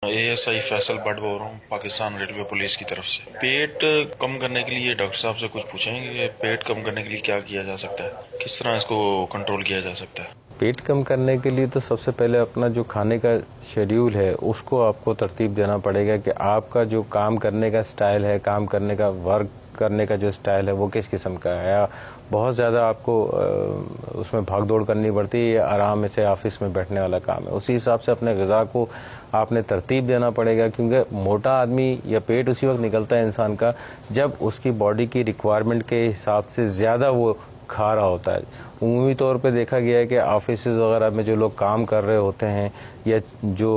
ASI Faisal Bhatt बोल रहा हूँ पाकिस्तान रेलवे पुलिस की तरफ से। पेट कम करने के लिए डॉक्टर साहब से कुछ पूछेंगे कि पेट कम करने के लिए क्या किया जा सकता है, किस तरह इसको कंट्रोल किया जा सकता है। पेट कम करने के लिए तो सबसे पहले अपना जो खाने का शेड्यूल है उसको आपको तरतीब देना पड़ेगा कि आपका जो काम करने का स्टाइल है, काम करने का वर्क करने का जो स्टाइल है वो किस किस्म का है। या बहुत ज़्यादा आपको उसमें भाग दौड़ करनी पड़ती है या आराम से ऑफिस में बैठने वाला काम है, उसी हिसाब से अपने ग़िज़ा को आपने तरतीब देना पड़ेगा। क्योंकि मोटा आदमी या पेट उसी वक्त निकलता है इंसान का जब उसकी बॉडी की रिक्वायरमेंट के हिसाब से ज़्यादा वो खा रहा होता है। उमूमी तौर पे देखा गया है कि ऑफिस वगैरह में जो लोग काम कर रहे होते हैं या जो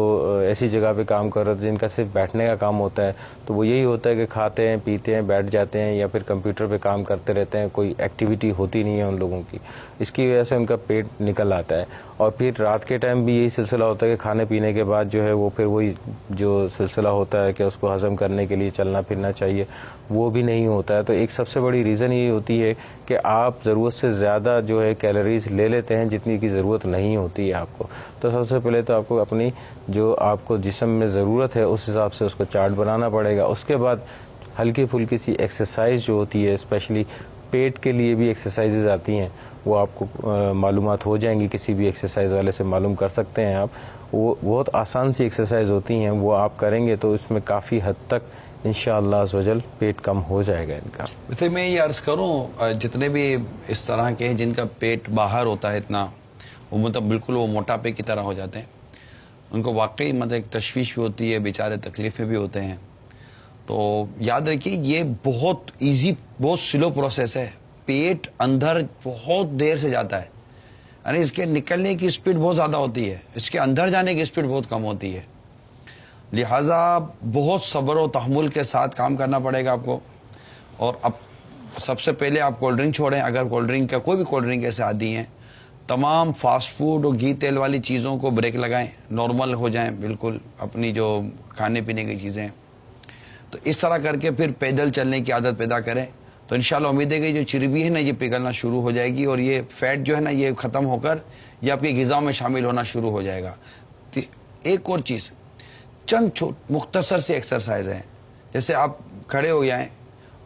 ऐसी जगह पे काम कर रहे होते हैं जिनका सिर्फ बैठने का काम होता है, तो वो यही होता है कि खाते हैं, पीते हैं, बैठ जाते हैं या फिर कंप्यूटर पे काम करते रहते हैं, कोई एक्टिविटी होती नहीं है उन लोगों की। इसकी वजह से उनका पेट निकल आता है। और फिर रात के टाइम भी यही सिलसिला होता है कि खाने पीने के बाद जो है वो फिर वही जो सिलसिला होता है कि उसको हजम करने के लिए चलना फिरना चाहिए, वो भी नहीं होता है। तो एक सबसे बड़ी रीज़न ये होती है कि आप ज़रूरत से ज़्यादा जो है कैलोरीज ले लेते हैं जितनी की ज़रूरत नहीं होती है आपको। तो सबसे पहले तो आपको अपनी जो आपको जिस्म में ज़रूरत है उस हिसाब से उसको चार्ट बनाना पड़ेगा। उसके बाद हल्की फुल्की सी एक्सरसाइज जो होती है, स्पेशली पेट के लिए भी एक्सरसाइजेज आती हैं, वो आपको मालूमात हो जाएंगी, किसी भी एक्सरसाइज वाले से मालूम कर सकते हैं आप। वो बहुत आसान सी एक्सरसाइज होती हैं, वो आप करेंगे तो इसमें काफ़ी हद तक इंशाअल्लाह अज़्ज़वजल पेट कम हो जाएगा इनका। वैसे मैं ये अर्ज़ करूँ, जितने भी इस तरह के हैं जिनका पेट बाहर होता है इतना, वो मतलब बिल्कुल वो मोटापे की तरह हो जाते हैं, उनको वाकई मतलब एक तशवीश भी होती है, बेचारे तकलीफ़ें भी होते हैं। तो याद रखिए ये बहुत ईजी, बहुत स्लो प्रोसेस है। पेट अंदर बहुत देर से जाता है, यानी इसके निकलने की स्पीड बहुत ज़्यादा होती है, इसके अंदर जाने की स्पीड बहुत कम होती है। लिहाजा बहुत सब्र और तहम्मुल के साथ काम करना पड़ेगा आपको। और अब सबसे पहले आप कोल्ड ड्रिंक छोड़ें, अगर कोल्ड ड्रिंक का कोई भी कोल्ड ड्रिंक ऐसे आदी हैं, तमाम फास्ट फूड और घी तेल वाली चीज़ों को ब्रेक लगाएं, नॉर्मल हो जाएं बिल्कुल अपनी जो खाने पीने की चीज़ें। तो इस तरह करके फिर पैदल चलने की आदत पैदा करें, तो इंशाल्लाह उम्मीद है कि जो चर्बी है ना ये पिघलना शुरू हो जाएगी और ये फैट जो है ना ये ख़त्म होकर ये आपकी ग़िज़ा में शामिल होना शुरू हो जाएगा। तो एक और चीज़, चंद मुख्तसर सी एक्सरसाइज हैं, जैसे आप खड़े हो जाएं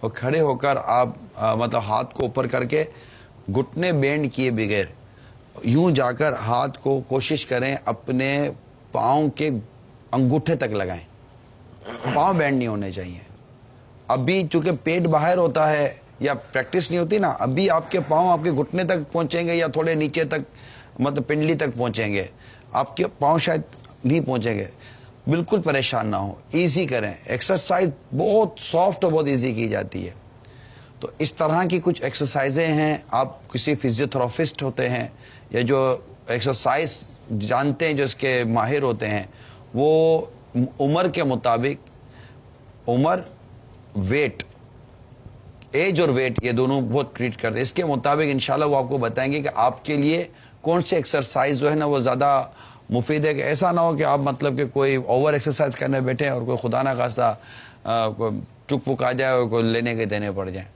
और खड़े होकर आप मतलब हाथ को ऊपर करके घुटने बेंड किए बगैर यूं जाकर हाथ को कोशिश करें अपने पाँव के अंगूठे तक लगाएं, पाँव बेंड नहीं होने चाहिए। अभी चूंकि पेट बाहर होता है या प्रैक्टिस नहीं होती ना, अभी आपके पाँव आपके घुटने तक पहुंचेंगे या थोड़े नीचे तक मतलब पिंडली तक पहुंचेंगे, आपके पाँव शायद नहीं पहुंचेंगे। बिल्कुल परेशान ना हो, इजी करें। एक्सरसाइज बहुत सॉफ्ट और बहुत इजी की जाती है। तो इस तरह की कुछ एक्सरसाइजें हैं, आप किसी फिजियोथेरेपिस्ट होते हैं या जो एक्सरसाइज जानते हैं, जो इसके माहिर होते हैं, वो उम्र के मुताबिक, उम्र, वेट, एज और वेट ये दोनों बहुत ट्रीट करते हैं। इसके मुताबिक इंशाल्लाह वो आपको बताएंगे कि आपके लिए कौन सी एक्सरसाइज जो है ना वो ज़्यादा मुफीद है। कि ऐसा ना हो कि आप मतलब कि कोई ओवर एक्सरसाइज करने बैठे और कोई खुदा ना खासा चुक पुक आ जाए और कोई लेने के देने पड़ जाए।